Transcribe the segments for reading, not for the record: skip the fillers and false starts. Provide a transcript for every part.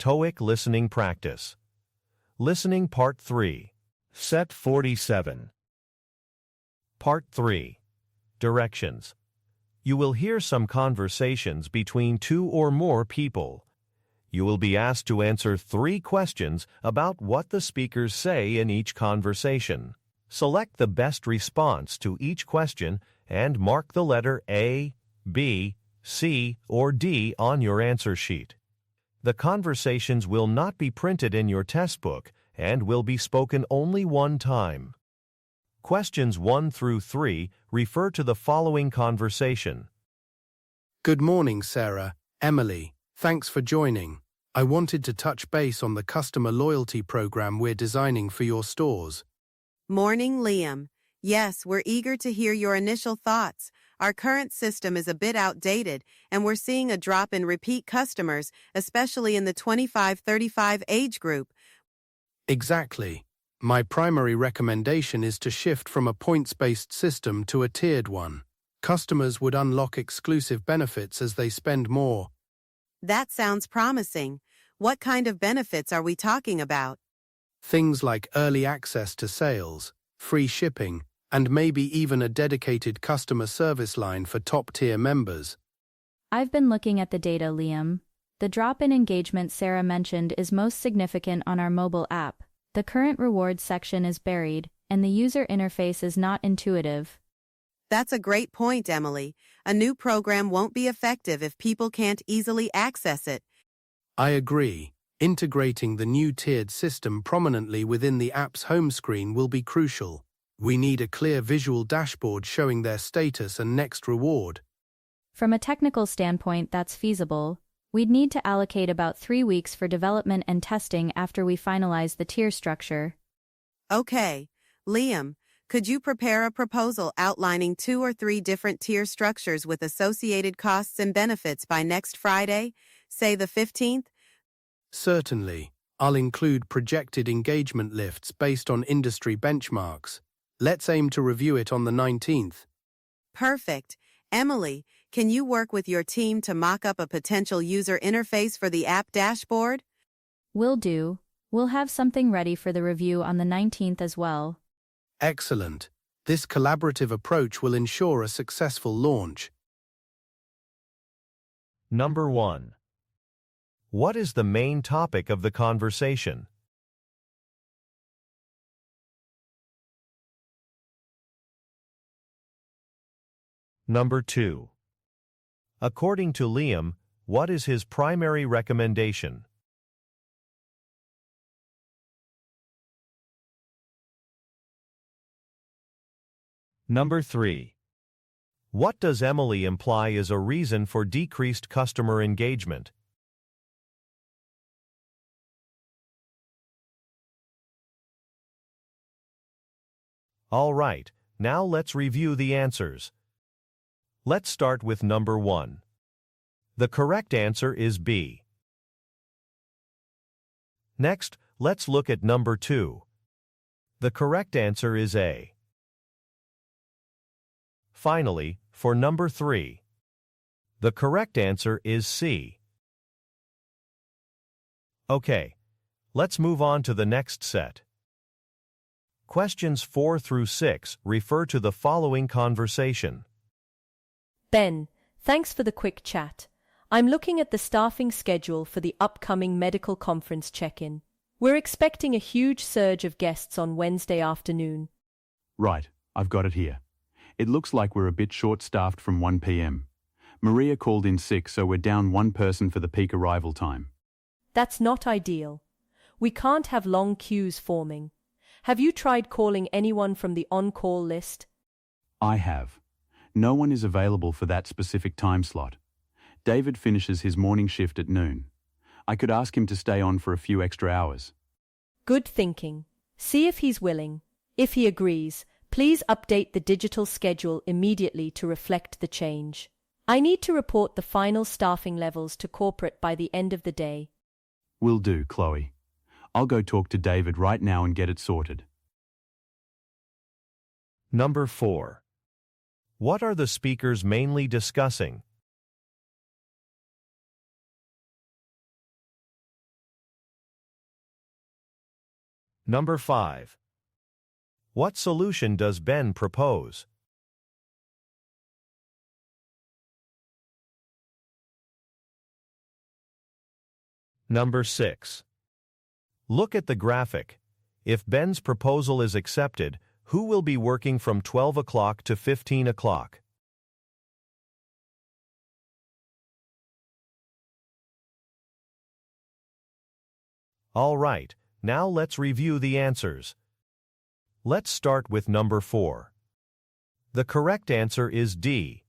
TOEIC Listening Practice. Listening Part 3. Set 47. Part 3. Directions. You will hear some conversations between two or more people. You will be asked to answer 3 questions about what the speakers say in each conversation. Select the best response to each question and mark the letter A, B, C, or D on your answer sheet. The conversations will not be printed in your test book and will be spoken only one time. Questions 1 through 3 refer to the following conversation. Good morning, Sarah. Emily, thanks for joining. I wanted to touch base on the customer loyalty program we're designing for your stores. Morning, Liam. Yes, we're eager to hear your initial thoughts. Our current system is a bit outdated, and we're seeing a drop in repeat customers, especially in the 25-35 age group. Exactly. My primary recommendation is to shift from a points-based system to a tiered one. Customers would unlock exclusive benefits as they spend more. That sounds promising. What kind of benefits are we talking about? Things like early access to sales, free shipping, and maybe even a dedicated customer service line for top-tier members. I've been looking at the data, Liam. The drop in engagement Sarah mentioned is most significant on our mobile app. The current rewards section is buried, and the user interface is not intuitive. That's a great point, Emily. A new program won't be effective if people can't easily access it. I agree. Integrating the new tiered system prominently within the app's home screen will be crucial. We need a clear visual dashboard showing their status and next reward. From a technical standpoint, that's feasible. We'd need to allocate about 3 weeks for development and testing after we finalize the tier structure. Okay. Liam, could you prepare a proposal outlining 2 or 3 different tier structures with associated costs and benefits by next Friday, say the 15th? Certainly. I'll include projected engagement lifts based on industry benchmarks. Let's aim to review it on the 19th. Perfect. Emily, can you work with your team to mock up a potential user interface for the app dashboard? Will do. We'll have something ready for the review on the 19th as well. Excellent. This collaborative approach will ensure a successful launch. Number 1. What is the main topic of the conversation? Number 2. According to Liam, what is his primary recommendation? Number 3. What does Emily imply is a reason for decreased customer engagement? All right, now let's review the answers. Let's start with number 1. The correct answer is B. Next, let's look at number 2. The correct answer is A. Finally, for number 3. The correct answer is C. Okay, let's move on to the next set. Questions 4 through 6 refer to the following conversation. Ben, thanks for the quick chat. I'm looking at the staffing schedule for the upcoming medical conference check-in. We're expecting a huge surge of guests on Wednesday afternoon. Right, I've got it here. It looks like we're a bit short-staffed from 1 p.m. Maria called in sick, so we're down 1 person for the peak arrival time. That's not ideal. We can't have long queues forming. Have you tried calling anyone from the on-call list? I have. No one is available for that specific time slot. David finishes his morning shift at noon. I could ask him to stay on for a few extra hours. Good thinking. See if he's willing. If he agrees, please update the digital schedule immediately to reflect the change. I need to report the final staffing levels to corporate by the end of the day. Will do, Chloe. I'll go talk to David right now and get it sorted. Number 4. What are the speakers mainly discussing? Number 5. What solution does Ben propose? Number 6. Look at the graphic. If Ben's proposal is accepted, who will be working from 12 o'clock to 15 o'clock? All right, now let's review the answers. Let's start with number 4. The correct answer is D.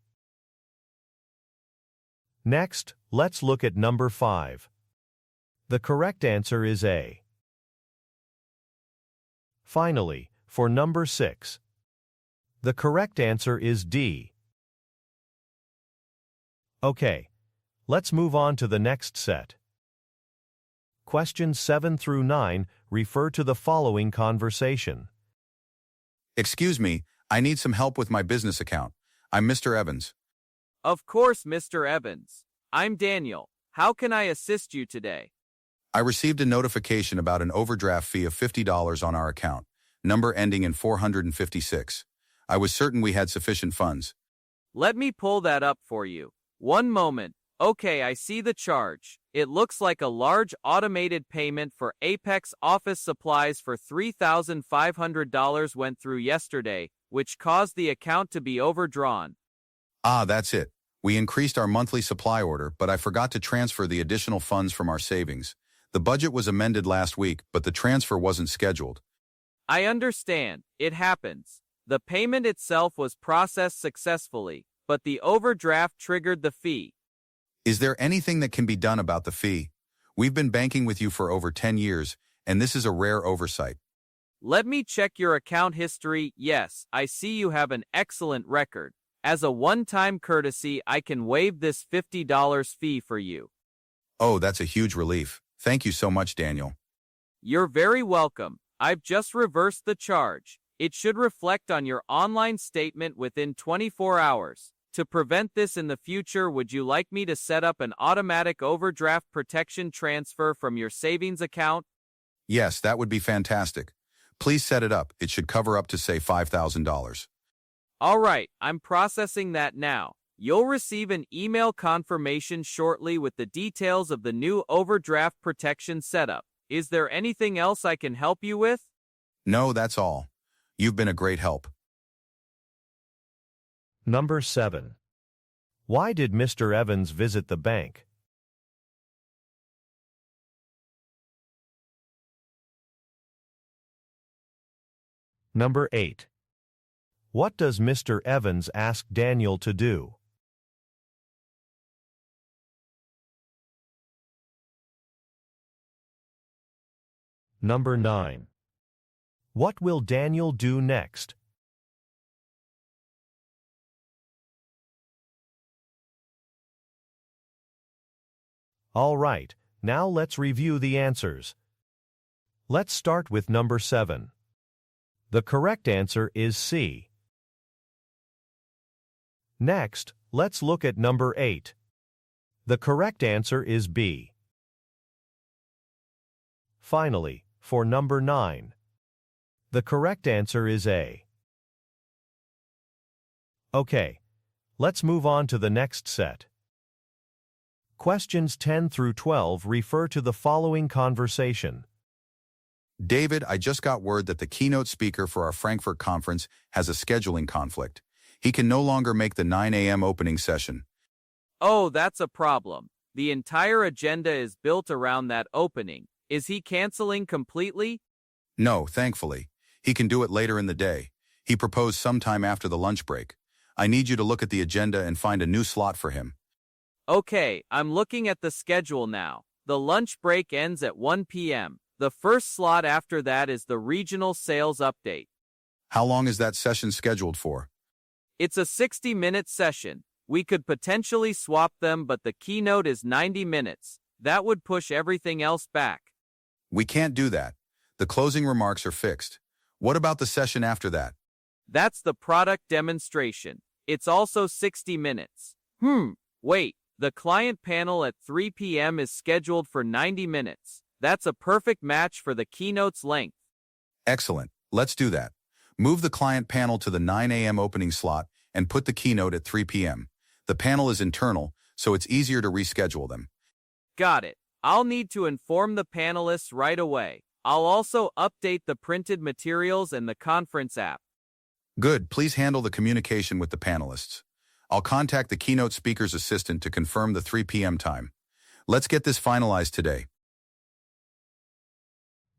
Next, let's look at number 5. The correct answer is A. Finally, for number 6. The correct answer is D. Okay, let's move on to the next set. Questions 7 through 9 refer to the following conversation. Excuse me, I need some help with my business account. I'm Mr. Evans. Of course, Mr. Evans. I'm Daniel. How can I assist you today? I received a notification about an overdraft fee of $50 on our account, number ending in 456. I was certain we had sufficient funds. Let me pull that up for you. One moment. Okay, I see the charge. It looks like a large automated payment for Apex office supplies for $3,500 went through yesterday, which caused the account to be overdrawn. Ah, that's it. We increased our monthly supply order, but I forgot to transfer the additional funds from our savings. The budget was amended last week, but the transfer wasn't scheduled. I understand. It happens. The payment itself was processed successfully, but the overdraft triggered the fee. Is there anything that can be done about the fee? We've been banking with you for over 10 years, and this is a rare oversight. Let me check your account history. Yes, I see you have an excellent record. As a one-time courtesy, I can waive this $50 fee for you. Oh, that's a huge relief. Thank you so much, Daniel. You're very welcome. I've just reversed the charge. It should reflect on your online statement within 24 hours. To prevent this in the future, would you like me to set up an automatic overdraft protection transfer from your savings account? Yes, that would be fantastic. Please set it up. It should cover up to, say, $5,000. All right, I'm processing that now. You'll receive an email confirmation shortly with the details of the new overdraft protection setup. Is there anything else I can help you with? No, that's all. You've been a great help. Number 7. Why did Mr. Evans visit the bank? Number 8. What does Mr. Evans ask Daniel to do? Number 9. What will Daniel do next? All right, now let's review the answers. Let's start with number 7. The correct answer is C. Next, let's look at number 8. The correct answer is B. Finally, for number 9. The correct answer is A. Okay, let's move on to the next set. Questions 10 through 12 refer to the following conversation. David, I just got word that the keynote speaker for our Frankfurt conference has a scheduling conflict. He can no longer make the 9 a.m. opening session. Oh, that's a problem. The entire agenda is built around that opening. Is he canceling completely? No, thankfully. He can do it later in the day. He proposed sometime after the lunch break. I need you to look at the agenda and find a new slot for him. Okay, I'm looking at the schedule now. The lunch break ends at 1 p.m. The first slot after that is the regional sales update. How long is that session scheduled for? It's a 60-minute session. We could potentially swap them, but the keynote is 90 minutes. That would push everything else back. We can't do that. The closing remarks are fixed. What about the session after that? That's the product demonstration. It's also 60 minutes. Wait. The client panel at 3 p.m. is scheduled for 90 minutes. That's a perfect match for the keynote's length. Excellent. Let's do that. Move the client panel to the 9 a.m. opening slot and put the keynote at 3 p.m. The panel is internal, so it's easier to reschedule them. Got it. I'll need to inform the panelists right away. I'll also update the printed materials and the conference app. Good. Please handle the communication with the panelists. I'll contact the keynote speaker's assistant to confirm the 3 p.m. time. Let's get this finalized today.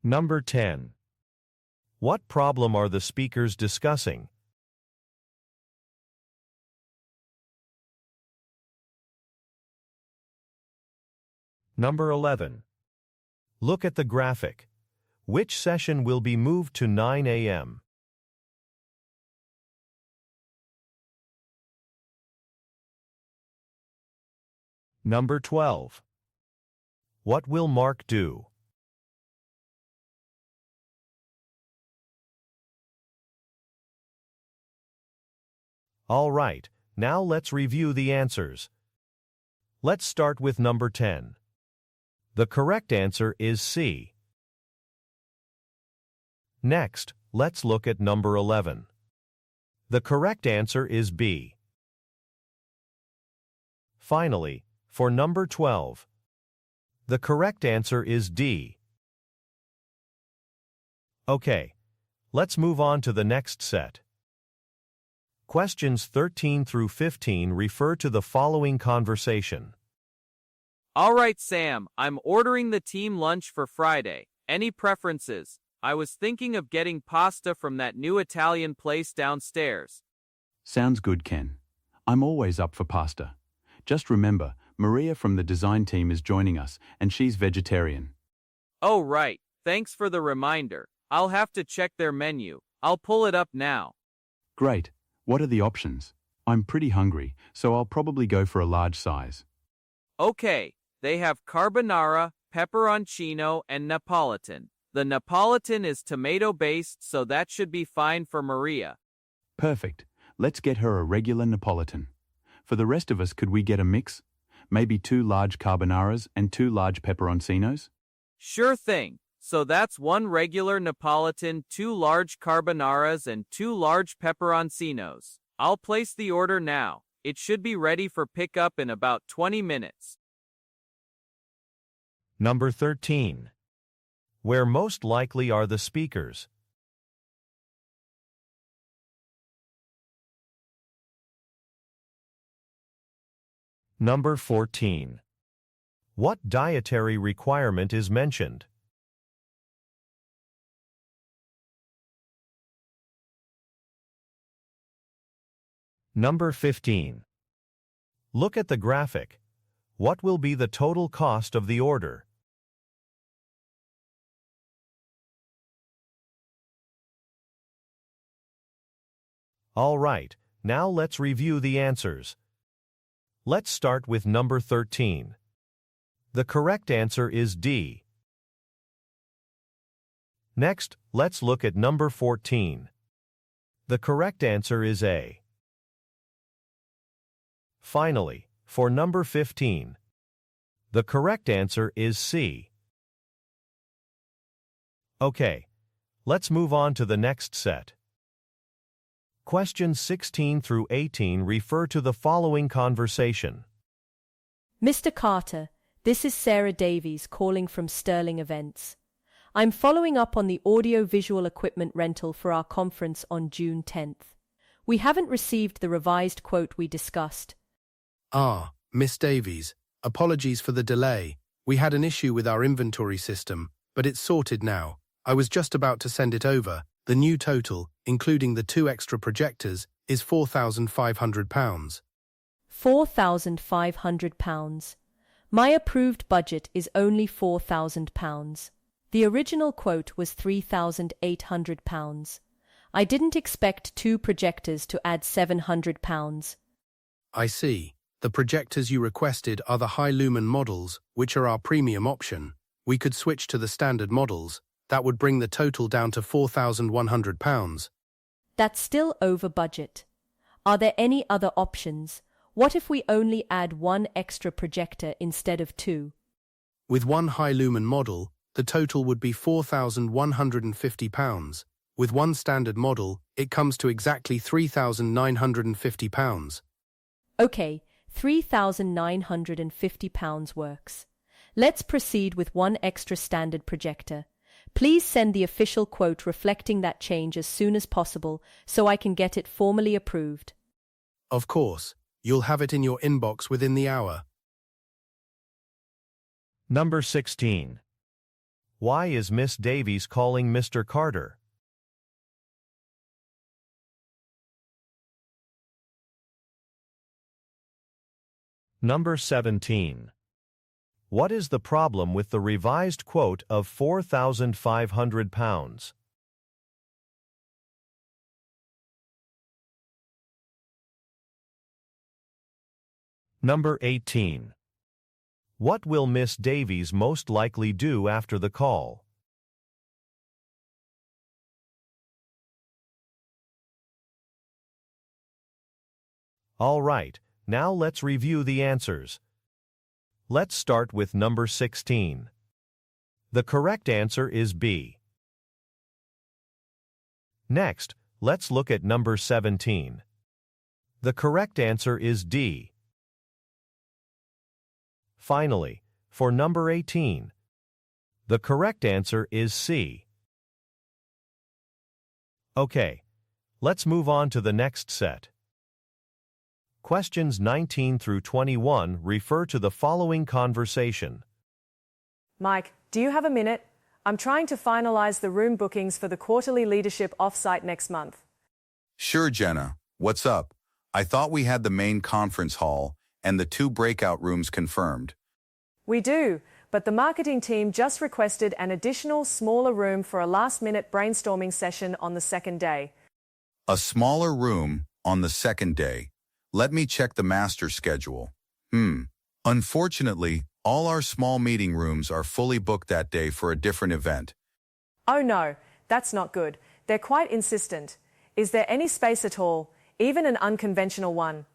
Number 10. What problem are the speakers discussing? Number 11. Look at the graphic. Which session will be moved to 9 a.m.? Number 12. What will Mark do? All right, now let's review the answers. Let's start with number 10. The correct answer is C. Next, let's look at number 11. The correct answer is B. Finally, for number 12, the correct answer is D. Okay, let's move on to the next set. Questions 13 through 15 refer to the following conversation. All right, Sam, I'm ordering the team lunch for Friday. Any preferences? I was thinking of getting pasta from that new Italian place downstairs. Sounds good, Ken. I'm always up for pasta. Just remember, Maria from the design team is joining us, and she's vegetarian. Oh, right. Thanks for the reminder. I'll have to check their menu. I'll pull it up now. Great. What are the options? I'm pretty hungry, so I'll probably go for a large size. Okay, they have carbonara, pepperoncino, and Neapolitan. The Neapolitan is tomato-based, so that should be fine for Maria. Perfect. Let's get her a regular Neapolitan. For the rest of us, could we get a mix? Maybe 2 large carbonaras and 2 large pepperoncinos? Sure thing. So that's 1 regular Neapolitan, 2 large carbonaras, and 2 large pepperoncinos. I'll place the order now. It should be ready for pickup in about 20 minutes. Number 13. Where most likely are the speakers? Number 14. What dietary requirement is mentioned? Number 15. Look at the graphic. What will be the total cost of the order? All right, now let's review the answers. Let's start with number 13. The correct answer is D. Next, let's look at number 14. The correct answer is A. Finally, for number 15, the correct answer is C. Okay, let's move on to the next set. Questions 16 through 18 refer to the following conversation. Mr. Carter, this is Sarah Davies calling from Sterling Events. I'm following up on the audio-visual equipment rental for our conference on June 10th. We haven't received the revised quote we discussed. Miss Davies, apologies for the delay. We had an issue with our inventory system, but it's sorted now. I was just about to send it over. The new total, including the 2 extra projectors, is £4,500. £4,500. My approved budget is only £4,000. The original quote was £3,800. I didn't expect 2 projectors to add £700. I see. The projectors you requested are the high-lumen models, which are our premium option. We could switch to the standard models. That would bring the total down to £4,100. That's still over budget. Are there any other options? What if we only add 1 extra projector instead of 2? With 1 high-lumen model, the total would be £4,150. With one standard model, it comes to exactly £3,950. Okay, £3,950 works. Let's proceed with one extra standard projector. Please send the official quote reflecting that change as soon as possible so I can get it formally approved. Of course, you'll have it in your inbox within the hour. Number 16. Why is Miss Davies calling Mr. Carter? Number 17. What is the problem with the revised quote of £4,500? Number 18. What will Miss Davies most likely do after the call? All right, now let's review the answers. Let's start with number 16. The correct answer is B. Next, let's look at number 17. The correct answer is D. Finally, for number 18, the correct answer is C. Okay, let's move on to the next set. Questions 19 through 21 refer to the following conversation. Mike, do you have a minute? I'm trying to finalize the room bookings for the quarterly leadership offsite next month. Sure, Jenna. What's up? I thought we had the main conference hall and the 2 breakout rooms confirmed. We do, but the marketing team just requested an additional smaller room for a last-minute brainstorming session on the second day. A smaller room on the second day. Let me check the master schedule. Unfortunately, all our small meeting rooms are fully booked that day for a different event. Oh no, that's not good. They're quite insistent. Is there any space at all, even an unconventional one?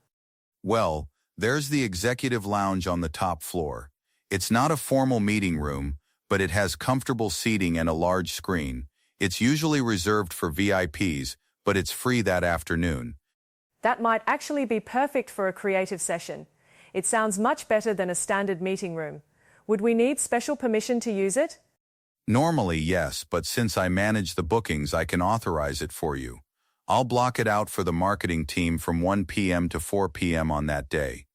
Well, there's the executive lounge on the top floor. It's not a formal meeting room, but it has comfortable seating and a large screen. It's usually reserved for VIPs, but it's free that afternoon. That might actually be perfect for a creative session. It sounds much better than a standard meeting room. Would we need special permission to use it? Normally, yes, but since I manage the bookings, I can authorize it for you. I'll block it out for the marketing team from 1 p.m. to 4 p.m. on that day.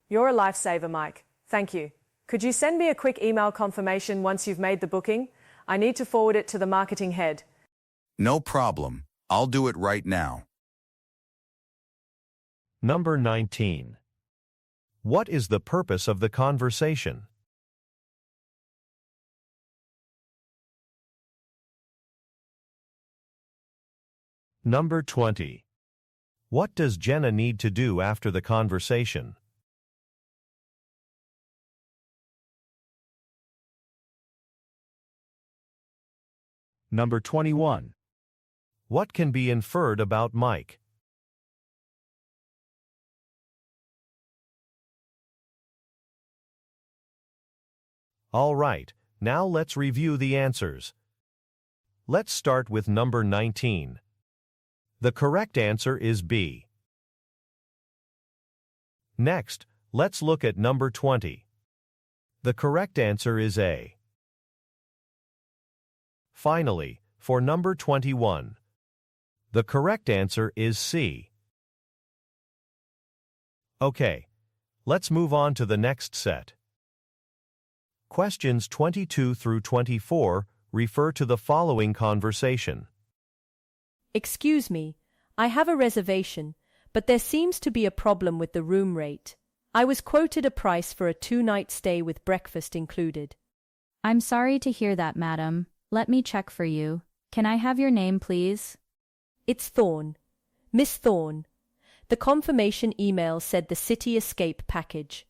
You're a lifesaver, Mike. Thank you. Could you send me a quick email confirmation once you've made the booking? I need to forward it to the marketing head. No problem. I'll do it right now. Number 19. What is the purpose of the conversation? Number 20. What does Jenna need to do after the conversation? Number 21. What can be inferred about Mike? All right, now let's review the answers. Let's start with number 19. The correct answer is B. Next, let's look at number 20. The correct answer is A. Finally, for number 21, the correct answer is C. Okay, let's move on to the next set. Questions 22 through 24 refer to the following conversation. Excuse me, I have a reservation, but there seems to be a problem with the room rate. I was quoted a price for a 2-night stay with breakfast included. I'm sorry to hear that, madam. Let me check for you. Can I have your name, please? It's Thorne. Miss Thorne. The confirmation email said the City Escape package.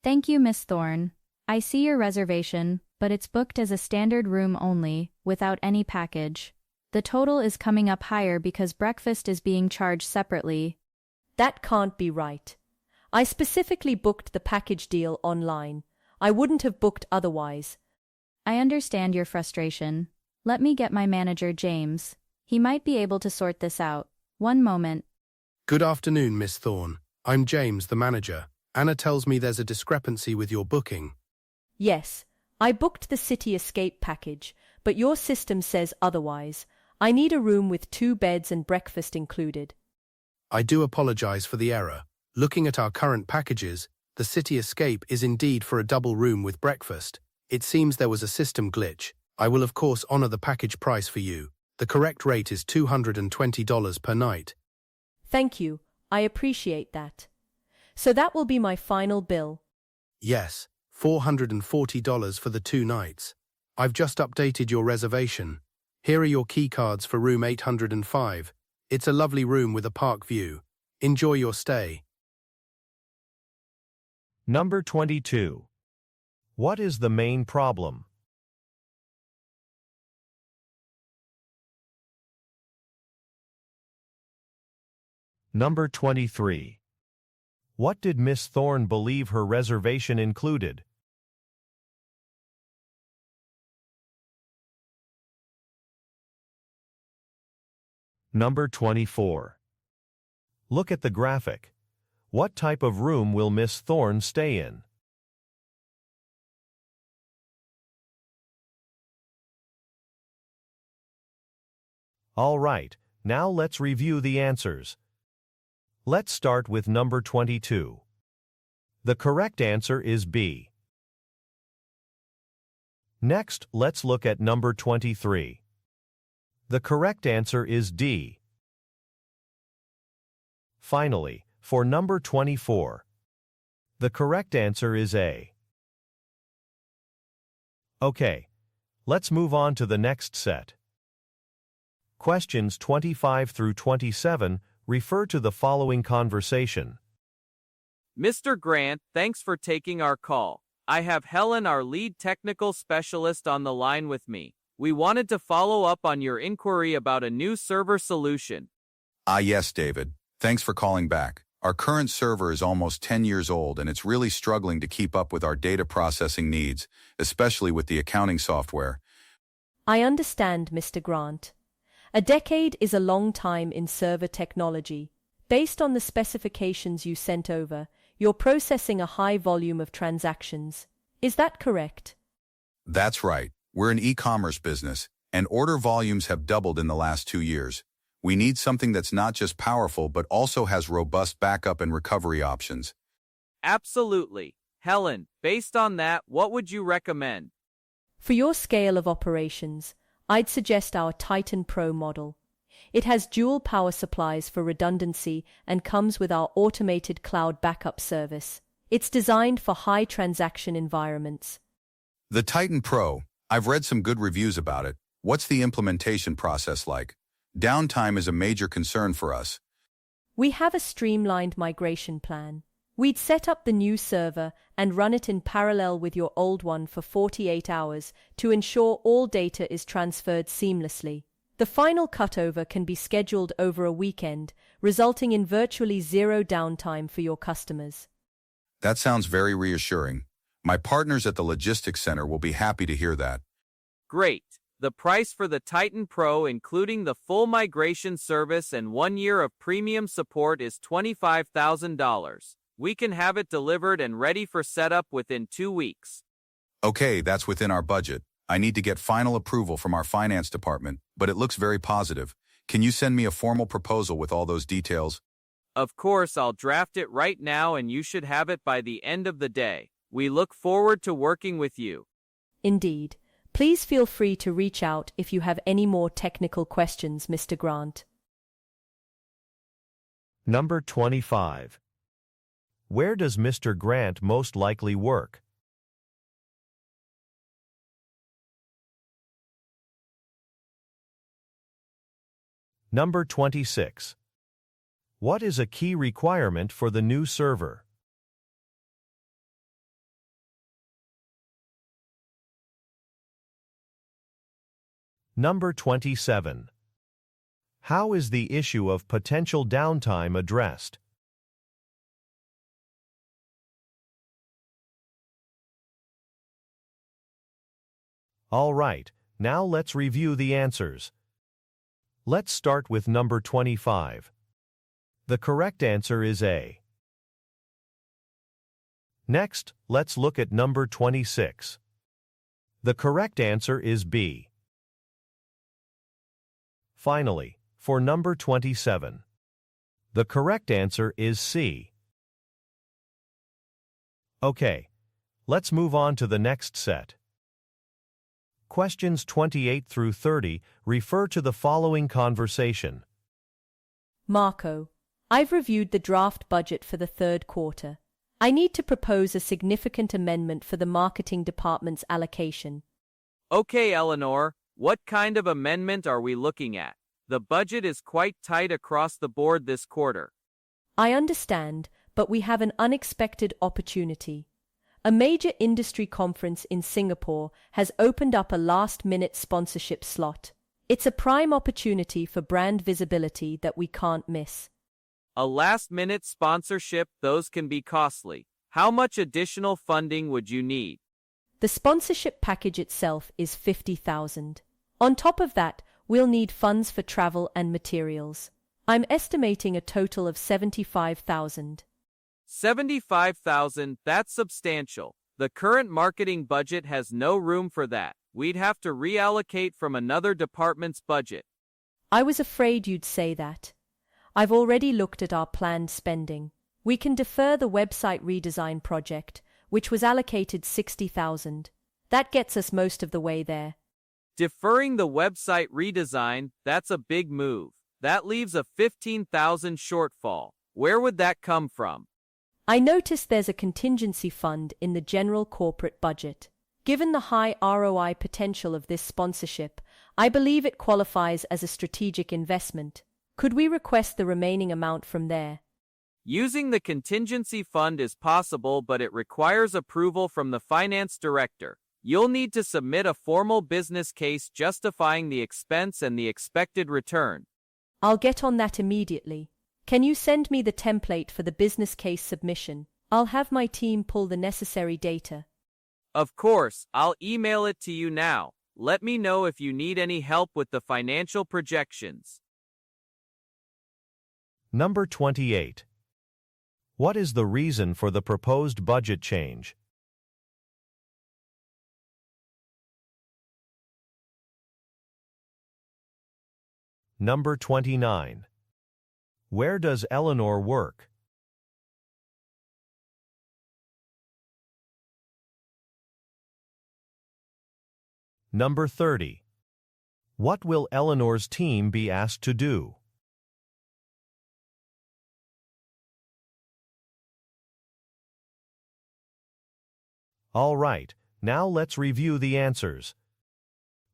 Thank you, Miss Thorne. I see your reservation, but it's booked as a standard room only, without any package. The total is coming up higher because breakfast is being charged separately. That can't be right. I specifically booked the package deal online. I wouldn't have booked otherwise. I understand your frustration. Let me get my manager, James. He might be able to sort this out. One moment. Good afternoon, Miss Thorne. I'm James, the manager. Anna tells me there's a discrepancy with your booking. Yes, I booked the City Escape package, but your system says otherwise. I need a room with 2 beds and breakfast included. I do apologize for the error. Looking at our current packages, the City Escape is indeed for a double room with breakfast. It seems there was a system glitch. I will of course honor the package price for you. The correct rate is $220 per night. Thank you, I appreciate that. So that will be my final bill. Yes, $440 for the 2 nights. I've just updated your reservation. Here are your key cards for room 805. It's a lovely room with a park view. Enjoy your stay. Number 22. What is the main problem? Number 23. What did Miss Thorne believe her reservation included? Number 24. Look at the graphic. What type of room will Miss Thorne stay in? All right, now let's review the answers. Let's start with number 22. The correct answer is B. Next, let's look at number 23. The correct answer is D. Finally, for number 24, the correct answer is A. Okay, let's move on to the next set. Questions 25 through 27 refer to the following conversation. Mr. Grant, thanks for taking our call. I have Helen, our lead technical specialist, on the line with me. We wanted to follow up on your inquiry about a new server solution. Yes, David. Thanks for calling back. Our current server is almost 10 years old and it's really struggling to keep up with our data processing needs, especially with the accounting software. I understand, Mr. Grant. A decade is a long time in server technology. Based on the specifications you sent over, you're processing a high volume of transactions. Is that correct? That's right. We're an e-commerce business, and order volumes have doubled in the last 2 years. We need something that's not just powerful but also has robust backup and recovery options. Absolutely. Helen, based on that, what would you recommend? For your scale of operations, I'd suggest our Titan Pro model. It has dual power supplies for redundancy and comes with our automated cloud backup service. It's designed for high transaction environments. The Titan Pro, I've read some good reviews about it. What's the implementation process like? Downtime is a major concern for us. We have a streamlined migration plan. We'd set up the new server and run it in parallel with your old one for 48 hours to ensure all data is transferred seamlessly. The final cutover can be scheduled over a weekend, resulting in virtually zero downtime for your customers. That sounds very reassuring. My partners at the logistics center will be happy to hear that. Great. The price for the Titan Pro, including the full migration service and 1 year of premium support, is $25,000. We can have it delivered and ready for setup within 2 weeks. Okay, that's within our budget. I need to get final approval from our finance department, but it looks very positive. Can you send me a formal proposal with all those details? Of course, I'll draft it right now and you should have it by the end of the day. We look forward to working with you. Indeed. Please feel free to reach out if you have any more technical questions, Mr. Grant. Number 25. Where does Mr. Grant most likely work? Number 26. What is a key requirement for the new server? Number 27. How is the issue of potential downtime addressed? All right, now let's review the answers. Let's start with number 25. The correct answer is A. Next, let's look at number 26. The correct answer is B. Finally, for number 27. The correct answer is C. Okay, let's move on to the next set. Questions 28 through 30 refer to the following conversation. Marco, I've reviewed the draft budget for the third quarter. I need to propose a significant amendment for the marketing department's allocation. Okay, Eleanor, what kind of amendment are we looking at? The budget is quite tight across the board this quarter. I understand, but we have an unexpected opportunity. A major industry conference in Singapore has opened up a last-minute sponsorship slot. It's a prime opportunity for brand visibility that we can't miss. A last-minute sponsorship, those can be costly. How much additional funding would you need? The sponsorship package itself is $50,000. On top of that, we'll need funds for travel and materials. I'm estimating a total of $75,000. $75,000, that's substantial. The current marketing budget has no room for that. We'd have to reallocate from another department's budget. I was afraid you'd say that. I've already looked at our planned spending. We can defer the website redesign project, which was allocated $60,000. That gets us most of the way there. Deferring the website redesign, that's a big move. That leaves a $15,000 shortfall. Where would that come from? I noticed there's a contingency fund in the general corporate budget. Given the high ROI potential of this sponsorship, I believe it qualifies as a strategic investment. Could we request the remaining amount from there? Using the contingency fund is possible, but it requires approval from the finance director. You'll need to submit a formal business case justifying the expense and the expected return. I'll get on that immediately. Can you send me the template for the business case submission? I'll have my team pull the necessary data. Of course, I'll email it to you now. Let me know if you need any help with the financial projections. Number 28. What is the reason for the proposed budget change? Number 29. Where does Eleanor work? Number 30. What will Eleanor's team be asked to do? All right, now let's review the answers.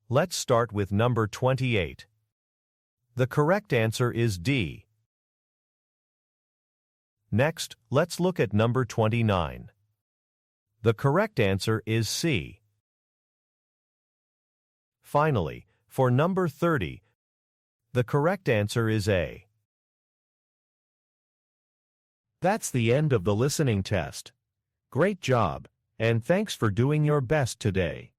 Let's start with number 28. The correct answer is D. Next, let's look at number 29. The correct answer is C. Finally, for number 30, the correct answer is A. That's the end of the listening test. Great job, and thanks for doing your best today.